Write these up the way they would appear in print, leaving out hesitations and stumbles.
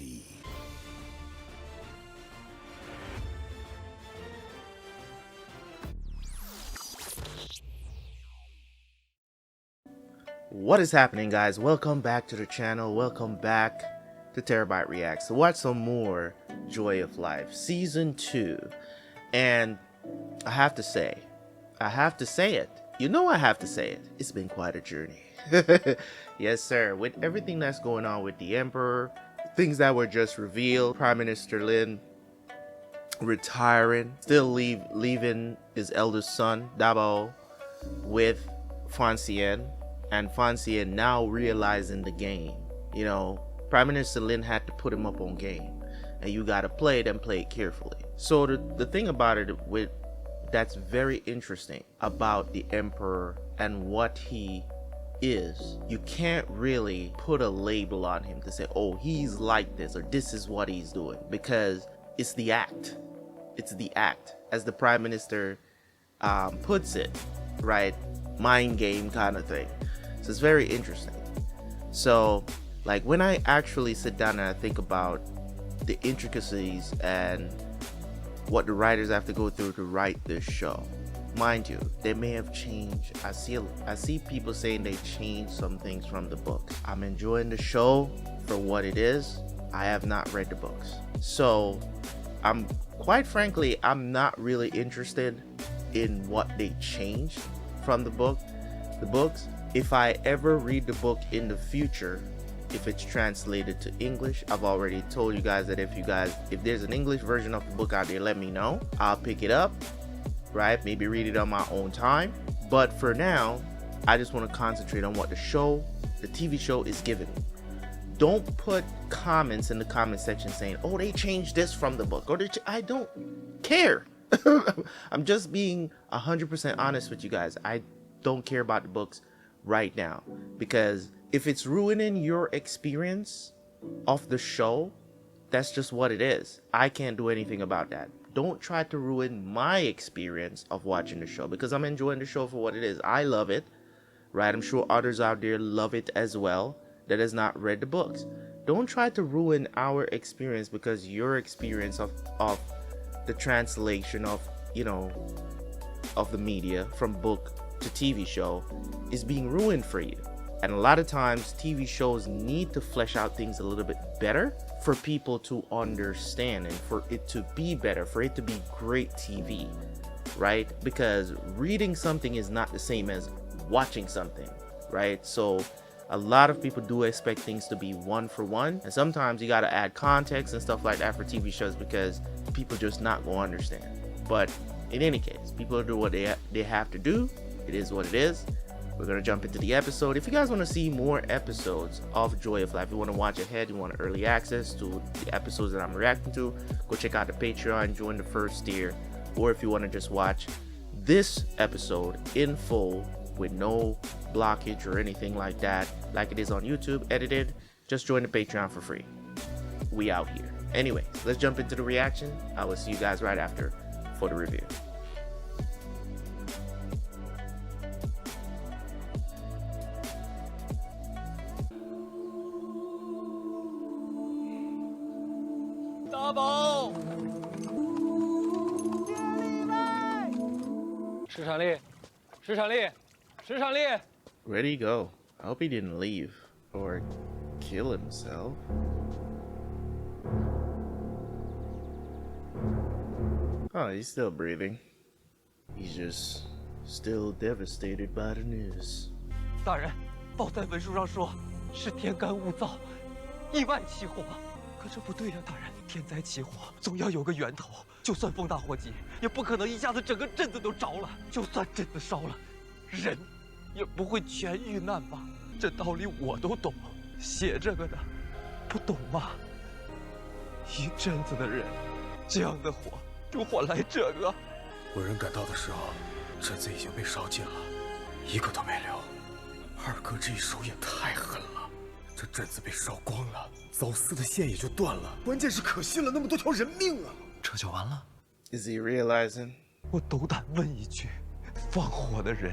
ready. What is happening, guys? Welcome back to the channel. Welcome back to Terabyte Reacts to watch some more Joy of Life Season 2. And I have to say it. You know I have to say it. It's been quite a journey. Yes, sir. With everything that's going on with the Emperor, things that were just revealed, Prime Minister Lin retiring, still leaving his eldest son, Dabo, with Xian, and Xian now realizing the game. You know, Prime Minister Lin had to put him up on game, and you gotta play it and play it carefully. So the thing about it that's very interesting about the Emperor and what he is, you can't really put a label on him to say, oh, he's like this or this is what he's doing, because it's the act. It's the act, as the Prime Minister puts it, right? Mind game kind of thing. So it's very interesting. So like when I actually sit down and I think about the intricacies and what the writers have to go through to write this show, mind you, they may have changed. I see people saying they changed some things from the book. I'm enjoying the show for what it is. I have not read the books, so I'm quite frankly, I'm not really interested in what they changed from the books. If I ever read the book in the future, if it's translated to English, I've already told you guys that if there's an English version of the book out there, let me know. I'll pick it up, right? Maybe read it on my own time. But for now, I just want to concentrate on what the TV show is giving me. Don't put comments in the comment section saying, oh, they changed this from the book, or I don't care. I'm just being 100% honest with you guys. I don't care about the books right now, because if it's ruining your experience of the show, that's just what it is. I can't do anything about that. Don't try to ruin my experience of watching the show, because I'm enjoying the show for what it is. I love it, right? I'm sure others out there love it as well that has not read the books. Don't try to ruin our experience because your experience of the translation of, you know, of the media from book to TV show is being ruined for you. And a lot of times TV shows need to flesh out things a little bit better for people to understand and for it to be better, for it to be great TV, right? Because reading something is not the same as watching something, right? So a lot of people do expect things to be one for one, and sometimes you got to add context and stuff like that for TV shows because people just not gonna understand. But in any case, people do what they have to do. It is what it is. We're gonna jump into the episode. If you guys want to see more episodes of Joy of Life, you want to watch ahead, you want early access to the episodes that I'm reacting to, go check out the Patreon, join the first tier. Or if you want to just watch this episode in full with no blockage or anything like that, like it is on YouTube, edited, just join the Patreon for free. We out here. Anyways, let's jump into the reaction. I will see you guys right after for the review.大宝，石场力，石场力，石场力。 Where'd he go? I hope he didn't leave or kill himself. Oh, he's still breathing. He's just still devastated by the news. 大人，报在文书上说是天干物燥，意外起火。可这不对呀，大人，天灾起火总要有个源头，就算风大火急，也不可能一下子整个镇子都着了。就算镇子烧了，人也不会全遇难吧？这道理我都懂，写这个的不懂吗？一镇子的人，这样的火就换来这个。我人赶到的时候，镇子已经被烧尽了，一个都没留。二哥这一手也太狠了，这镇子被烧光了，走私的线也就断了，关键是可惜了那么多条人命啊！这就完了？ Is he realizing? 我斗胆问一句，放火的人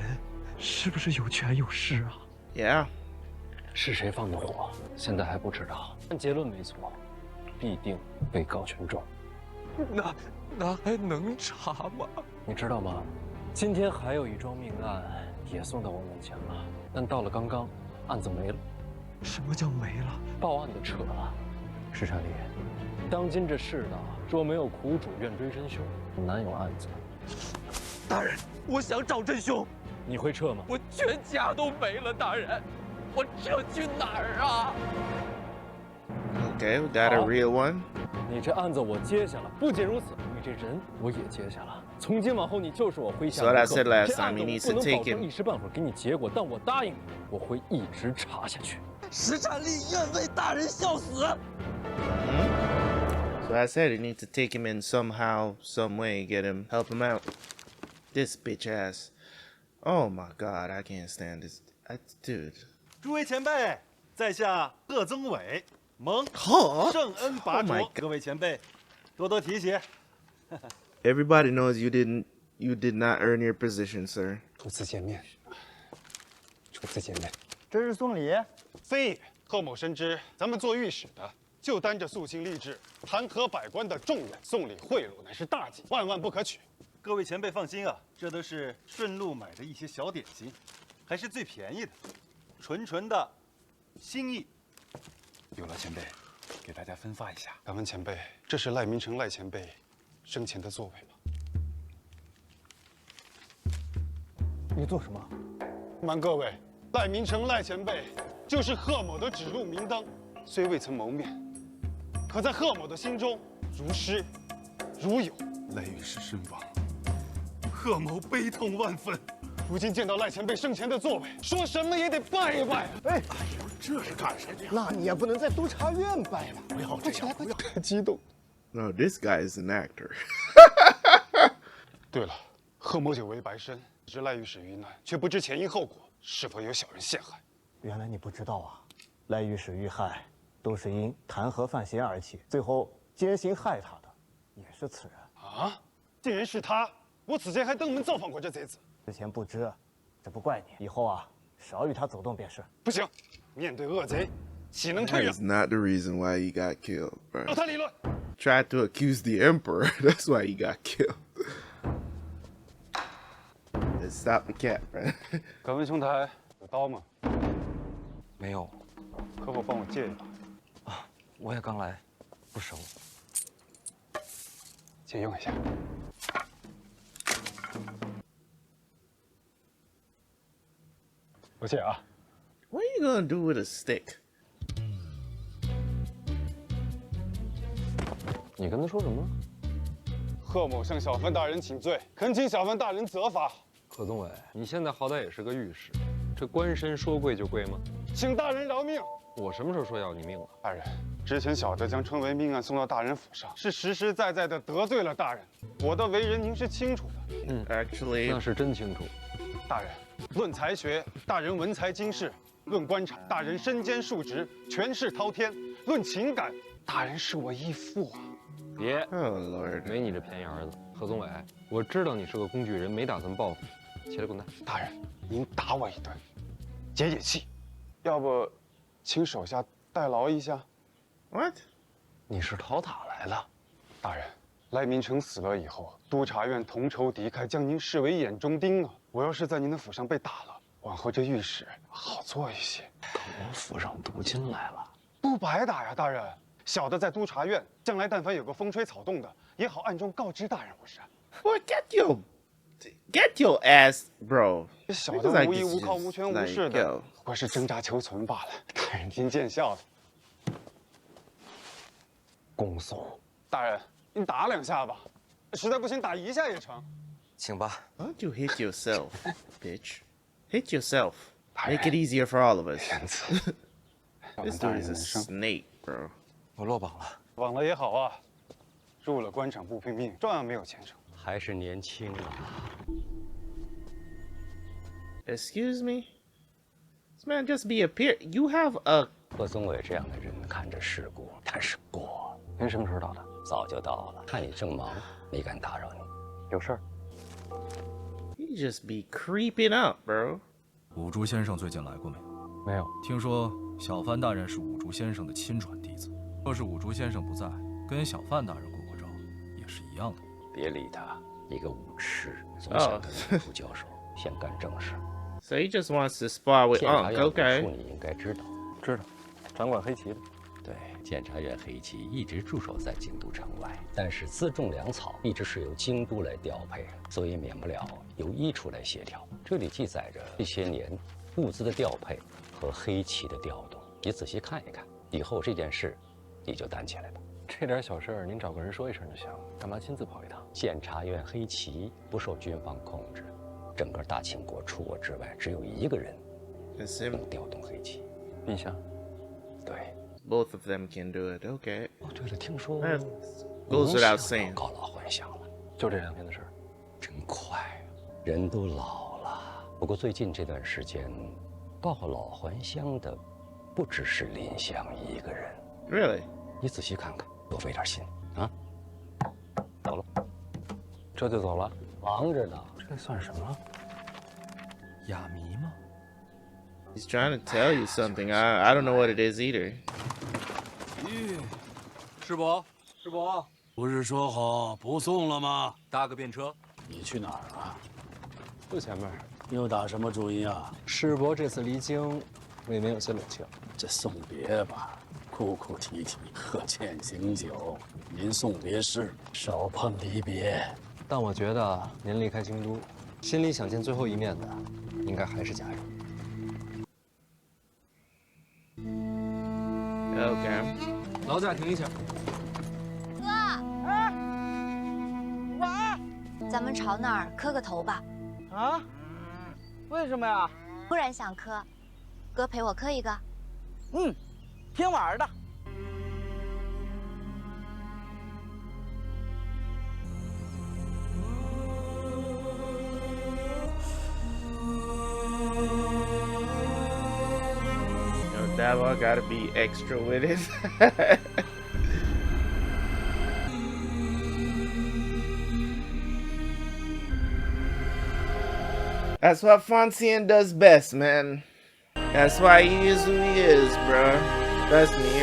是不是有权有势啊？ Yeah. 是谁放的火，现在还不知道，但结论没错，必定被告全状。那还能查吗？你知道吗？今天还有一桩命案也送到我面前了，但到了刚刚，案子没了。什么叫没了？报案的撤了。石善丽，当今这世道，若没有苦主愿追真凶，难有案子。大人，我想找真凶。你会撤吗？我全家都没了，大人，我撤去哪儿啊？ Okay, we got a real one. 你这案子我接下了，不仅如此，你这人我也接下了。从今往后，你就是我麾下的 So 客。 that's it last 这案 time. 子 He 我 needs 不 to 能 take 保证 him. 一时半会儿给你结果，但我答应你，我会一直查下去。石善丽愿为大人效死。So I said he needs to take him in somehow, some way, get him, help him out. This bitch ass. Oh my god, I can't stand this. Dude. 诸位前辈，在下贺增伟，蒙圣恩拔 Oh my 擢， God 各位前辈多多提携。 Everybody knows you did not earn your position, sir. 初次见面，初次见面。这是送礼。非也，贺某深知咱们做御史的，就担着肃清吏治、弹劾百官的重任，送礼贿赂乃是大忌，万万不可取。各位前辈放心啊，这都是顺路买的一些小点心，还是最便宜的，纯的心意。有了前辈，给大家分发一下。敢问前辈，这是赖明成赖前辈生前的座位吗？你做什么？瞒各位，赖明成赖前辈就是贺某的指路明灯，虽未曾谋面，可在贺某的心中如师如友。赖御史身亡，贺某悲痛万分。如今见到赖前辈生前的座位，说什么也得拜一拜。哎，这是干什么呀？那你也不能在督察院拜吧？不要这样，不要太激动。 No, this guy is an actor. 对了，贺某久为白身，知赖御史遇难，却不知前因后果，是否有小人陷害？原来你不知道啊，赖御史遇害都是因弹劾范闲而起，最后奸行害他的也是此人。啊！竟然是他！我此前还登门造访过这贼子。之前不知，这不怪你，以后啊少与他走动便是。不行，面对恶贼，岂能退 That 让？ is not the reason why he got killed, 让 bro. 他理论。 Tried to accuse the emperor. That's why he got killed. Let's stop the cat, bro. 敢问兄台有刀吗？没有，可否帮我借一把？我也刚来，不熟。借用一下。我借啊。 What are you gonna do with a stick? 你跟他说什么？贺某向小范大人请罪，恳请小范大人责罚。贺宗伟，你现在好歹也是个御史，这官绅说贵就贵吗？请大人饶命。我什么时候说要你命了？大人，之前小的将春闱命案送到大人府上，是实实在在的得罪了大人。我的为人您是清楚的。Actually, 那是真清楚。大人，论才学，大人文才经世；论官场，大人身兼数职，权势滔天；论情感，大人是我义父啊。别， oh lord. 没你这便宜儿子。贺宗伟，我知道你是个工具人，没打算报复你，起来滚蛋！大人，您打我一顿，解解气。要不，请手下代劳一下。 What? 你是讨打来了，大人。赖明成死了以后，督察院同仇敌忾，将您视为眼中钉啊！我要是在您的府上被打了，往后这御史好做一些。我府上镀金来了，不白打呀，大人。小的在督察院，将来但凡有个风吹草动的，也好暗中告知大人不是。 Boy, get your ass, bro. 这小的 Because 无 I 依 just- 无靠、无权无势 like, 的 yo.，不过是挣扎求存罢了。大人您见笑了。恭送。大人，您打两下吧，实在不行打一下也成。请吧。 Why don't you hit yourself, bitch? Hit yourself. Make it easier for all of us. 言辞。 This 大 dude 人 is a 人生 snake, bro. 我落榜了，忘了也好啊，入了官场不拼命，照样没有前程。还是年轻啊。 Excuse me? This man just be appear. You have a. 贺宗伟这样的人看着世故，他是过。您什么时候到的？早就到了，看你正忙，没敢打扰你。有事儿？ He just be creeping up, bro. 五竹先生最近来过没有？没有。听说小范大人是五竹先生的亲传弟子。若是五竹先生不在，跟小范大人过过招，也是一样的。别理他，一个武痴，总想跟五竹交手，先干正事。So he just wants to spar with 检察 Unk. 院武术 Okay. 你应该知道。知道，掌管黑旗的。对，检察院黑旗一直驻守在京都城外，但是辎重粮草一直是由京都来调配，所以免不了由一处来协调。这里记载着这些年物资的调配和黑旗的调动，你仔细看一看，以后这件事你就担起来吧。这点小事儿，您找个人说一声就行，干嘛亲自跑一趟？检察院黑旗不受军方控制，整个大清国除我之外，只有一个人 It's him. 能调动黑旗。陛下。对。Both of them can do it. Okay. 哦，对了，听说 goes without saying. 告老还乡了，就这2天的事儿。真快啊，人都老了。不过最近这段时间，告老还乡的不只是林香一个人。Really? 你仔细看看，多费点心啊！走了，这就走了？忙着呢。这算什么？哑谜吗？ He's trying to tell you something. I don't know what it is either. 咦，师伯，师伯，不是说好不送了吗？搭个便车。你去哪儿啊？就前面。又打什么主意啊？师伯这次离京，未免有些冷清。这送别吧，哭哭啼啼，喝践行酒。您送别时少碰离别。但我觉得您离开京都，心里想见最后一面的，应该还是家人。Okay. 劳驾停一下。哥，咱们朝那儿磕个头吧。啊？为什么呀？突然想磕，哥陪我磕一个。嗯，挺玩的。That one gotta be extra with it. That's what Xian does best, man. That's why he is who he is, bro. Trust me,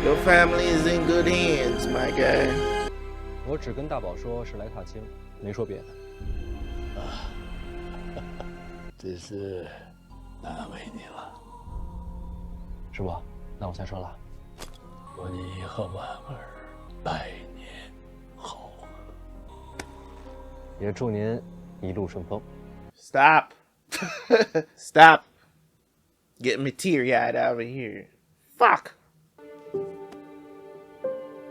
your family is in good hands, my guy. 我只跟大宝说是来踏青，没说别的。只是难为你了。师伯，那我先说了。祝你和婉儿百年好合。也祝您一路顺风。Stop. Stop. Get me teary-eyed over here. Fuck.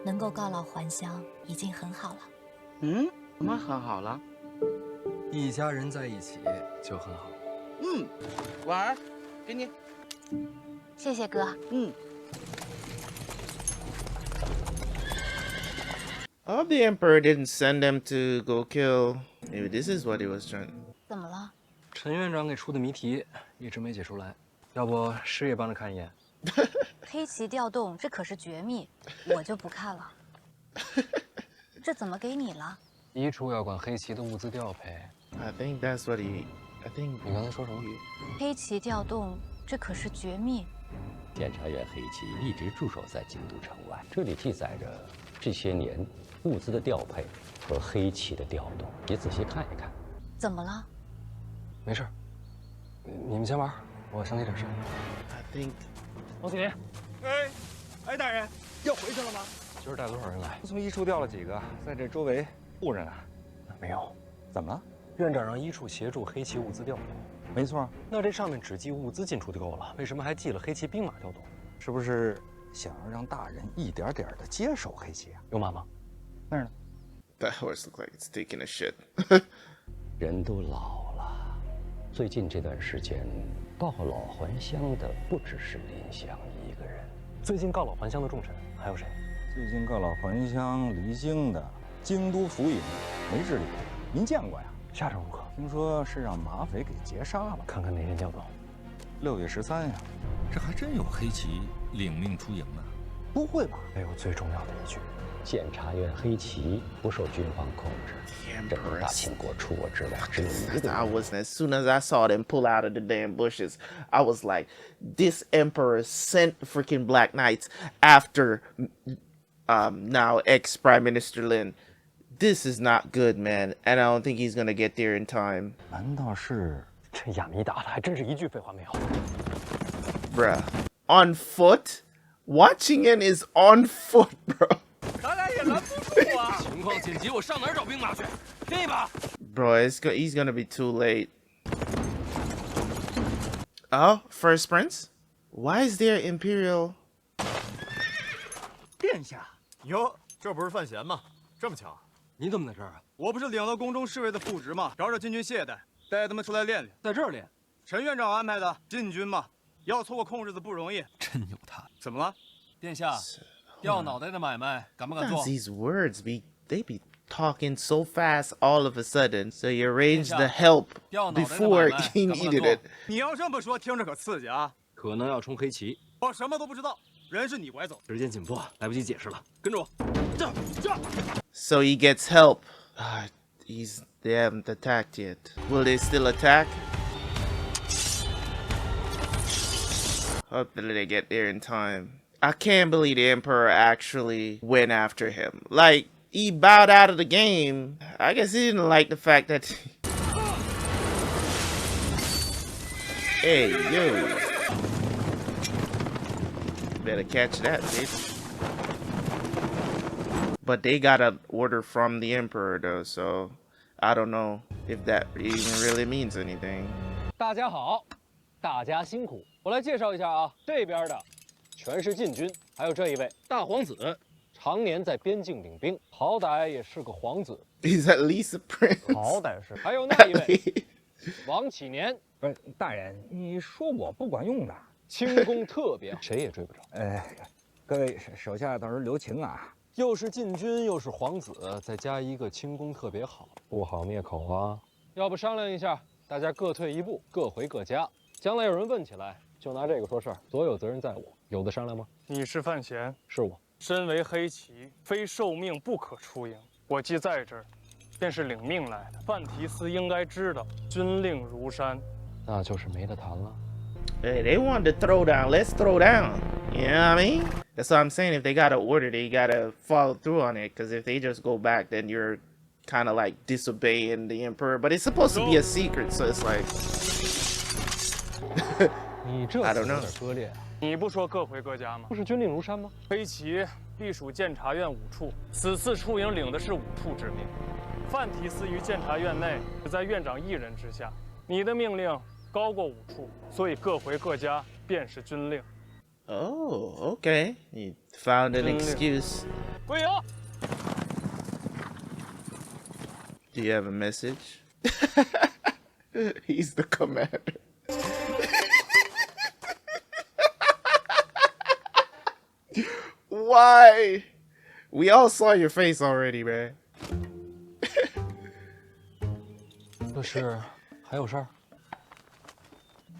能够告老还乡已经很好了。嗯，怎么很好了？一家人在一起就很好。嗯，婉儿，给你。谢谢哥。嗯。I hope the Emperor didn't send them to go kill. Maybe this is what he was trying. 怎么了？陈院长给出的谜题一直没解出来，要不师爷帮着看一眼？黑旗调动，这可是绝密，我就不看了。这怎么给你了？一处要管黑旗的物资调配。I think that's what he. I think. 你刚才说什么？黑旗调动，这可是绝密。检察院黑旗一直驻守在京都城外，这里记载着这些年物资的调配和黑旗的调动，你仔细看一看。怎么了？没事，你们先玩，我想起点事。I think. 王启林，哎，大人，要回去了吗？今儿带多少人来？从一处调了几个，在这周围护着呢。没有，怎么了？院长让一处协助黑旗物资调动。没错。那这上面只记物资进出就够了，为什么还记了黑旗兵马调动？是不是想要让大人一点点的接手黑旗啊？有马吗？那儿呢。That horse looks like it's taking a shit. 人都老了，最近这段时间告老还乡的不只是林香一个人。最近告老还乡的重臣还有谁？最近告老还乡离京的京都府尹梅志礼，您见过呀？下场如何？听说是让马匪给劫杀了。看看哪天调动。 6月13呀。这还真有黑旗领命出营呢。不会吧？还有最重要的一句，检察院黑旗不受军方控制，整个大清国除我之外只有一个。 I was, as soon as I saw them pull out of the damn bushes, I was like, this emperor sent freaking Black Knights after now ex-Prime Minister Lin. This is not good, man, and I don't think he's gonna get there in time. 难道是这亚弥达的还真是一句废话没有 Bruh. On foot? Watching it is on foot, bro. 咱俩也拦不住啊！情况紧急，我上哪儿找兵马去？拼一把！ Bro, he's gonna be too late. Oh, First Prince? Why is there Imperial? 殿下，哟，这不是范闲吗？这么巧，你怎么在这儿啊？我不是领了宫中侍卫的副职吗？饶着禁军懈怠，带他们出来练练。在这儿练？陈院长安排的禁军嘛，要凑个空日子不容易。真有他！怎么了？殿下，掉脑袋的买卖敢不敢做？ These words they be talking so fast all of a sudden. So you arrange the help before King needed it. 你要这么说，听着可刺激啊！可能要冲黑旗。我什么都不知道，人是你拐走。时间紧迫，来不及解释了。跟着我，这。So he gets help. They haven't attacked yet. Will they still attack? Hopefully they get there in time. I can't believe the Emperor actually went after him. Like, he bowed out of the game. I guess he didn't like the fact that... Hey, yo. Better catch that, bitch. But they got an order from the Emperor, though, so... I don't know if that even really means anything. 大家好，大家辛苦。我来介绍一下啊，这边的全是禁军，还有这一位大皇子，常年在边境领兵，好歹也是个皇子。He's at least a prince. 好歹是。还有那一位王启年，不是大人，你说我不管用的，轻功特别好，谁也追不着。各位手下到时候留情啊。 又是禁军，又是皇子，再加一个轻功特别好，不好灭口啊！要不商量一下，大家各退一步，各回各家。将来有人问起来，就拿这个说事儿，所有责任在我。有的商量吗？你是范闲，是我。身为黑旗，非受命不可出营。我既在这儿，便是领命来的。范提斯应该知道，军令如山，那就是没得谈了。 Hey, they wanted to throw down. Let's throw down. You know what I mean? That's what I'm saying. If they got an order, they gotta follow through on it. Because if they just go back, then you're kind of like disobeying the emperor. But it's supposed to be a secret, so it's like I don't know. 割裂。你不说各回各家吗？不是军令如山吗？黑旗隶属监察院5处，此次出营领的是5处之命。范提斯于监察院内只在院长一人之下，你的命令。 高过5处，所以各回各家便是军令。Oh, okay. You found an excuse. 归营。Do you have a message? He's the commander. Why? We all saw your face already, man. 这是还有事儿？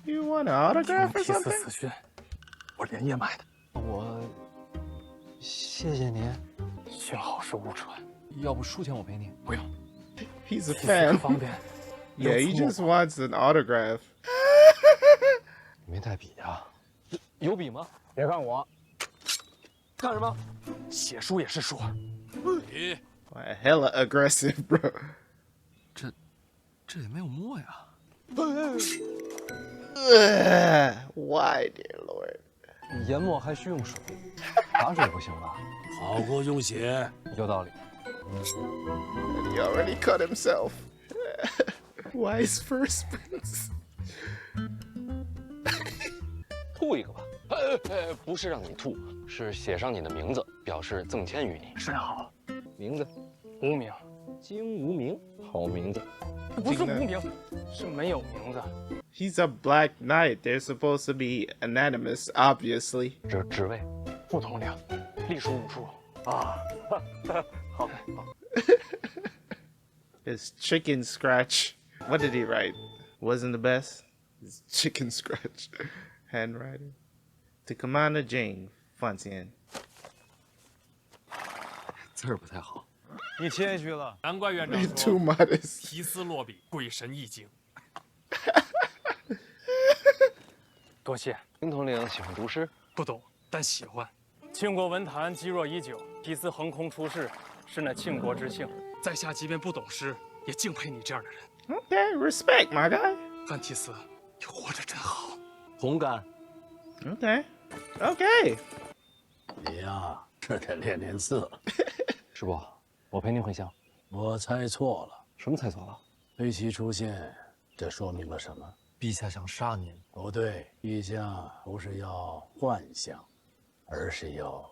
You want an autograph or 提斯 something? 死讯，我连夜买的。我谢谢您。幸好是误传，要不书钱我赔你。不用。He's a fan. 方便。Yeah, he just wants an autograph. 没带笔啊？有笔吗？别看我，干什么？写书也是书。咦， Wow, hella aggressive, bro. 这也没有墨呀。 Why, dear Lord? 研墨还需用水，打水不行吧？好过用血。有道理。 He already cut himself. Why is First Prince? 吐一个吧。不是让你吐，是写上你的名字，表示赠签于你。甚好。名字？无名。金无名，好名字。不是无名，是没有名字。 He's a Black Knight. They're supposed to be anonymous, obviously. 这职位，副统领，隶属5处。啊，好，好。 His chicken scratch. What did he write? Wasn't the best? His chicken scratch handwriting. To Commander Jing, Fan Xian. 字儿不太好。你谦虚了，难怪院长 Too 说 modest. 题思落笔，鬼神易经。多谢。丁统领喜欢读诗？不懂，但喜欢。庆国文坛积弱已久，题思横空出世，是乃庆国之幸。在下即便不懂诗，也敬佩你这样的人。Okay, respect, my guy. 范提斯，你活着真好。同感。Okay. Okay. 你呀，是得练练字。师伯，我陪您回乡。我猜错了。什么猜错了？黑旗出现，这说明了什么？陛下想杀您。不对，陛下不是要幻想，而是要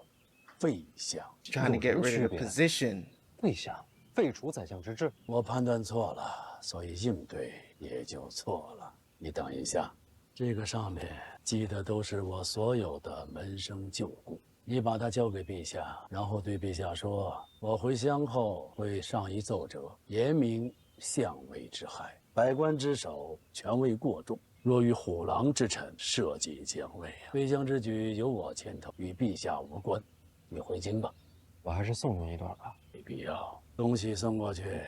废相。Trying to get rid of the position. 废相，废除宰相之制。我判断错了，所以应对也就错了。你等一下，这个上面记的都是我所有的门生旧故。你把它交给陛下，然后对陛下说：我回乡后会上一奏折，严明相位之害，百官之首，权位过重。若与虎狼之臣设计降位，废相之举由我牵头，与陛下无关。你回京吧。我还是送您一段吧。没必要，东西送过去，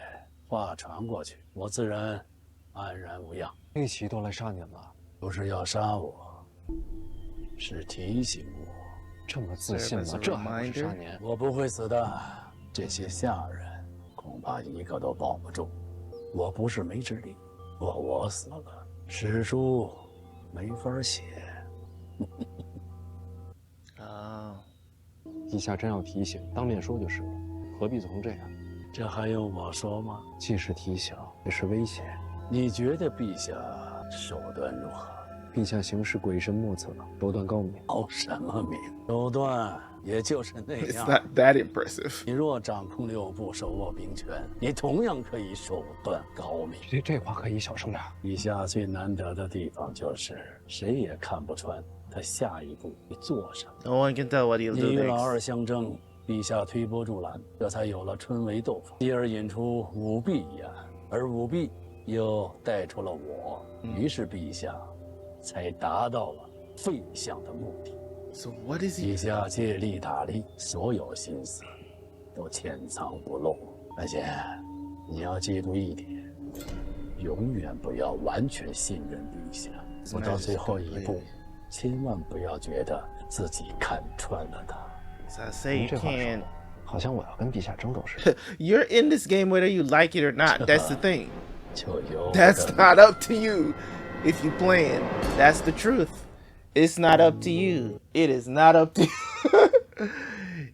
话传过去，我自然安然无恙。黑旗都来杀您了，不是要杀我，是提醒我。这么自信吗？这还不是杀您？我不会死的，这些下人恐怕一个都保不住。我不是没智力，我死了，史书没法写。啊，陛下真要提醒，当面说就是了，何必做成这样？这还用我说吗？既是提醒，也是威胁。你觉得陛下手段如何？陛下行事鬼神莫测，手段高明。高什么明？手段也就是那样。It's not that impressive. 你若掌控六部，手握兵权，你同样可以手段高明。这话可以小声点。陛下最难得的地方就是谁也看不穿他下一步会做什么。No one can tell what he'll 你 do 与老 next. 二相争，陛下推波助澜，这才有了春闱豆腐，继而引出舞弊一案，而舞弊又带出了我，于是陛下才达到了废相的目的。So what is he? 陛下借力打力，所有心思都潜藏不露。而且你要记住一点，永远不要完全信任陛下。不到最后一步，千万不要觉得自己看穿了他。So I say you can't. 好像我要跟陛下争斗似的。You're in this game whether you like it or not. That's the thing. 就由 That's not up to you. If you playing, that's the truth. It's not up to you. It is not up to you.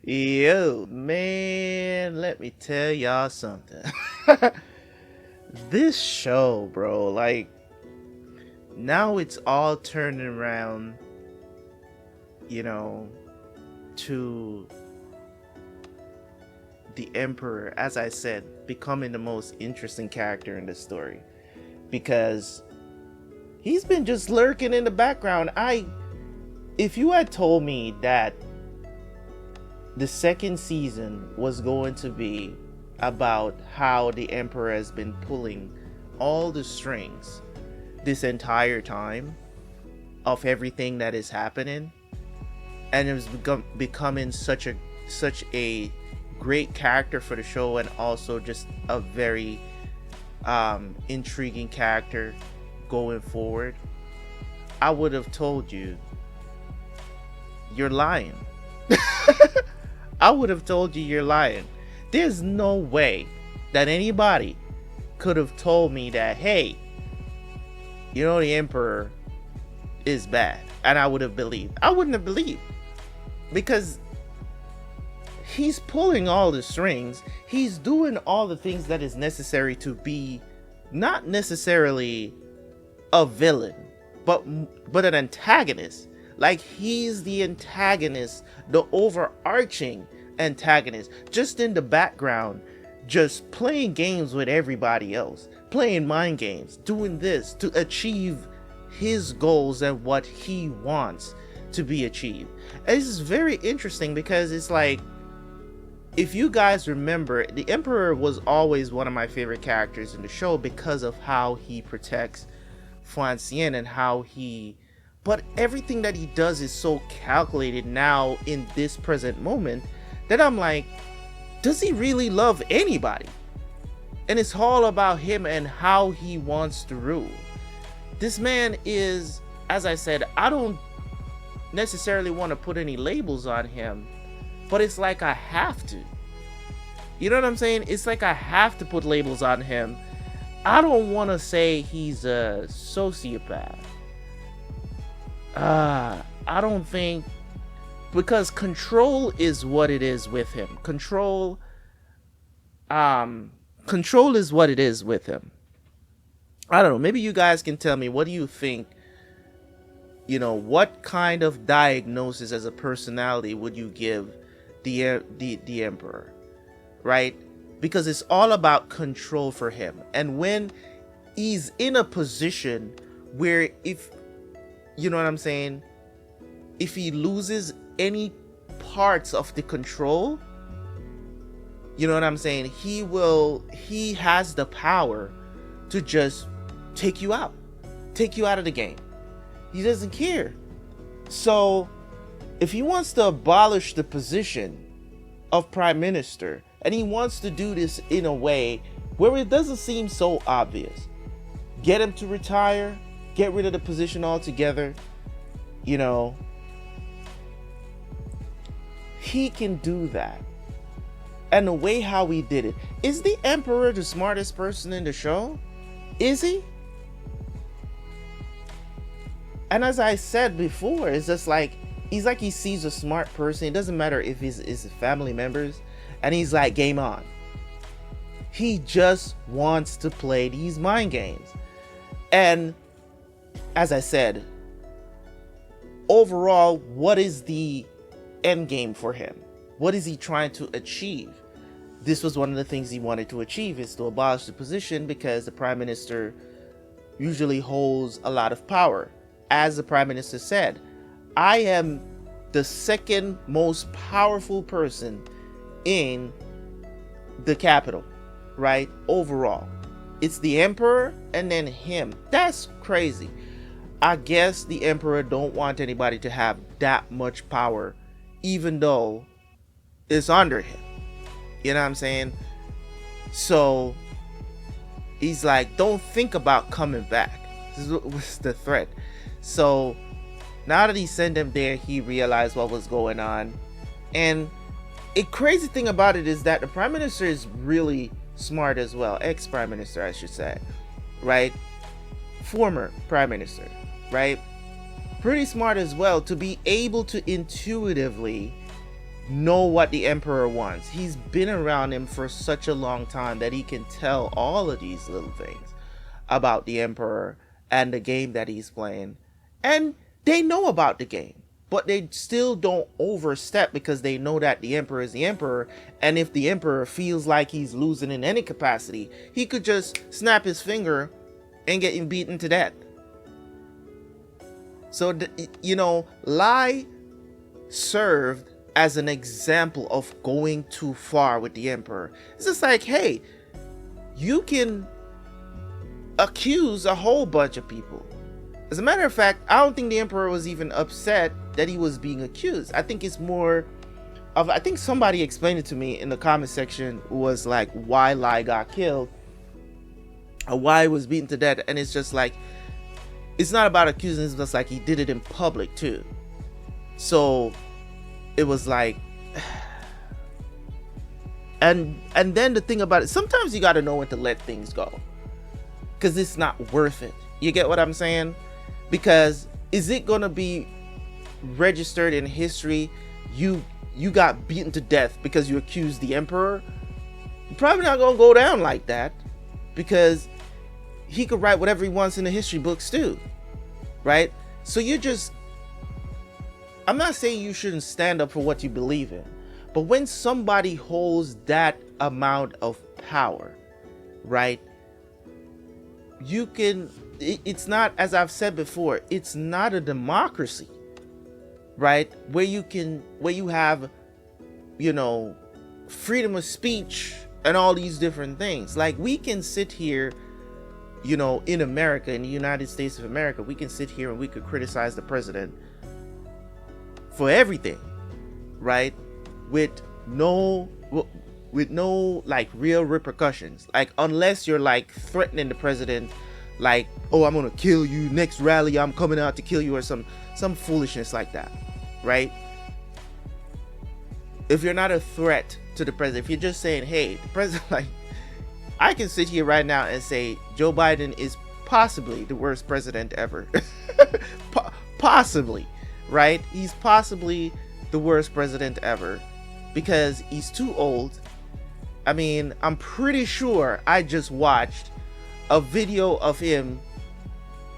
Yo, man, let me tell y'all something. This show, bro, like, now it's all turning around, you know, to the Emperor, as I said, becoming the most interesting character in the story. Because he's been just lurking in the background. If you had told me that the second season was going to be about how the Emperor has been pulling all the strings this entire time of everything that is happening, and it was becoming such a great character for the show, and also just a very intriguing character going forward, I would have told you you're lying. I would have told you you're lying. There's no way that anybody could have told me that, hey, you know, the Emperor is bad, and I would have believed. I wouldn't have believed, because he's pulling all the strings. He's doing all the things that is necessary to be not necessarily a villain, but an antagonist. Like, he's the antagonist, the overarching antagonist, just in the background, just playing games with everybody else, playing mind games, doing this to achieve his goals and what he wants to be achieved. And this is very interesting, because it's like, if you guys remember, the Emperor was always one of my favorite characters in the show because of how he protects Xian and how he, but everything that he does is so calculated now in this present moment that I'm like, does he really love anybody? And it's all about him and how he wants to rule. This man is, as I said, I don't necessarily want to put any labels on him, but it's like I have to. You know what I'm saying? It's like I have to put labels on him. I don't want to say he's a sociopath. I don't think, because control is what it is with him. Control is what it is with him. I don't know. Maybe you guys can tell me, what do you think? You know, what kind of diagnosis as a personality would you give the emperor, right? Because it's all about control for him. And when he's in a position where, if you know what I'm saying, if he loses any parts of the control, you know what I'm saying, he has the power to just take you out of the game. He doesn't care. So if he wants to abolish the position of prime minister, and he wants to do this in a way where it doesn't seem so obvious, get him to retire, get rid of the position altogether, you know, he can do that. And the way how he did it, is the emperor the smartest person in the show? Is he? And as I said before, it's just like, he's like, he sees a smart person. It doesn't matter if it's his family members, and he's like, game on. He just wants to play these mind games. And as I said, overall, what is the end game for him? What is he trying to achieve? This was one of the things he wanted to achieve, is to abolish the position, because the prime minister usually holds a lot of power. As the prime minister said, I am the second most powerful person in the capital, right? Overall, it's the emperor and then him. That's crazy. I guess the emperor don't want anybody to have that much power, even though it's under him. You know what I'm saying? So he's like, don't think about coming back. This was the threat. So now that he sent him there, he realized what was going on. And a crazy thing about it is that the prime minister is really smart as well. Ex-prime minister, I should say, right? Former prime minister, right? Pretty smart as well, to be able to intuitively know what the emperor wants. He's been around him for such a long time that he can tell all of these little things about the emperor and the game that he's playing. And they know about the game, but they still don't overstep, because they know that the emperor is the emperor. And if the emperor feels like he's losing in any capacity, he could just snap his finger and get him beaten to death. So, you know, Lai served as an example of going too far with the emperor. It's just like, hey, you can accuse a whole bunch of people. As a matter of fact, I don't think the emperor was even upset that he was being accused. I think it's more of, I think somebody explained it to me in the comment section, was like why Lai got killed, or why he was beaten to death. And it's just like, it's not about accusing, it's just like he did it in public too. So it was like, and then the thing about it, sometimes you got to know when to let things go, because it's not worth it. You get what I'm saying? Because is it gonna be registered in history you got beaten to death because you accused the emperor? Probably not gonna go down like that, because he could write whatever he wants in the history books too, right? So you just, I'm not saying you shouldn't stand up for what you believe in, but when somebody holds that amount of power, right, you can, it's not, as I've said before, it's not a democracy, right, where you have, you know, freedom of speech and all these different things. Like, we can sit here, you know, in America, in the United States of America, we can sit here and we could criticize the president for everything, right, with no, with no like real repercussions. Like unless you're like threatening the president, like, oh, I'm gonna kill you, next rally I'm coming out to kill you, or some foolishness like that, right? If you're not a threat to the president, if you're just saying, hey, the president, like, I can sit here right now and say Joe Biden is possibly the worst president ever. Possibly, right? He's possibly the worst president ever because he's too old. I mean, I'm pretty sure I just watched a video of him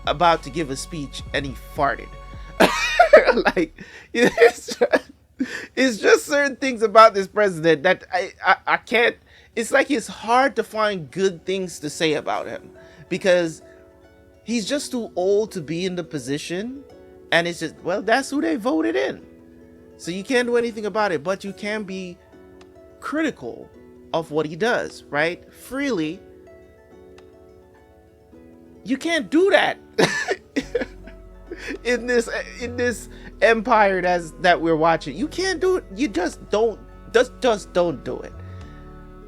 about to give a speech and he farted. Like, it's just certain things about this president that I can't. It's like it's hard to find good things to say about him because he's just too old to be in the position. And it's just, well, that's who they voted in. So you can't do anything about it, but you can be critical of what he does, right? Freely. You can't do that in this empire that we're watching. You can't do it. You just don't do it.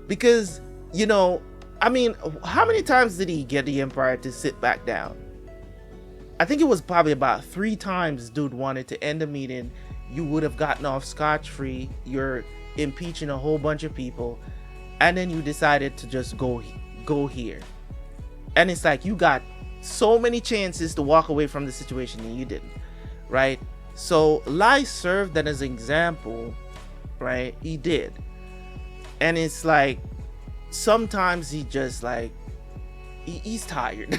Because, you know, I mean, how many times did he get the empire to sit back down? I think it was probably about 3 times dude wanted to end the meeting. You would have gotten off scotch-free. You're impeaching a whole bunch of people. And then you decided to just go here. And it's like you got so many chances to walk away from the situation and you didn't, right? So Lai served that as an example, right? He did. And it's like sometimes he just like he's tired.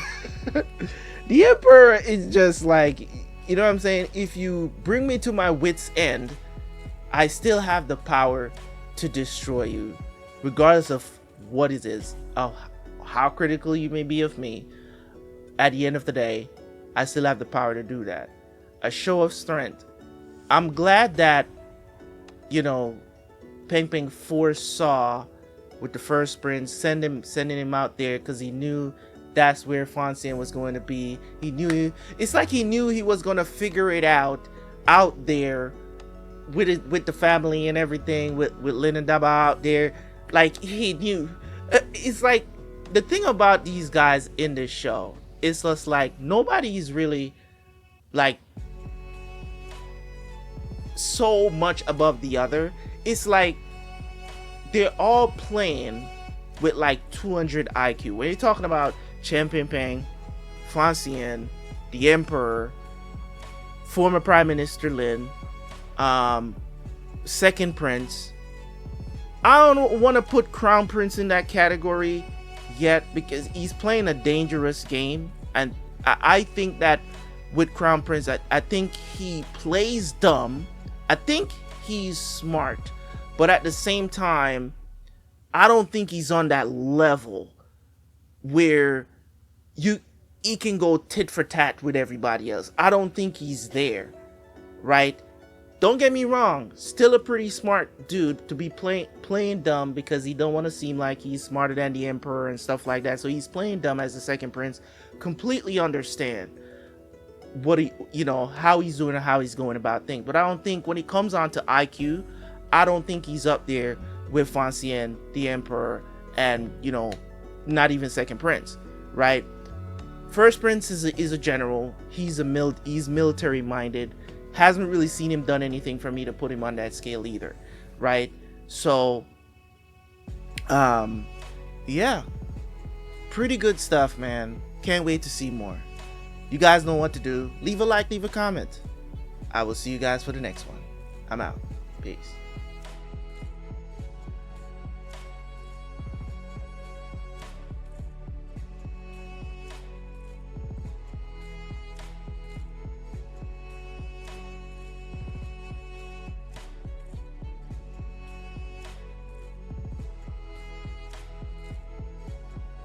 The emperor is just like, you know what I'm saying? If you bring me to my wit's end, I still have the power to destroy you, regardless of what it is, of how critical you may be of me. At the end of the day, I still have the power to do that. A show of strength. I'm glad that, you know, Peng Peng foresaw with the first prince, sending him out there because he knew that's where Fan Xian was going to be. He knew, it's like he knew he was going to figure it out there with the family and everything, with Lin and Daba out there. Like he knew. It's like the thing about these guys in this show, it's just like nobody's really like so much above the other. It's like they're all playing with like 200 IQ. When you're talking about Chen Ping, Fan Xian, the Emperor, former Prime Minister Lin, Second Prince. I don't want to put Crown Prince in that category yet because he's playing a dangerous game, and I think that with Crown Prince, I think he plays dumb. I think he's smart, but at the same time, I don't think he's on that level where he can go tit for tat with everybody else. I don't think he's there, right? Don't get me wrong, still a pretty smart dude to be playing dumb because he don't want to seem like he's smarter than the Emperor and stuff like that. So he's playing dumb as the Second Prince. Completely understand what how he's doing and how he's going about things. But I don't think when it comes on to IQ, I don't think he's up there with Fan Xian, the Emperor, and not even Second Prince, right? First Prince is a general. He's military minded. Hasn't really seen him done anything for me to put him on that scale either, right? So, yeah, pretty good stuff, man. Can't wait to see more. You guys know what to do. Leave a like, leave a comment. I will see you guys for the next one. I'm out. Peace.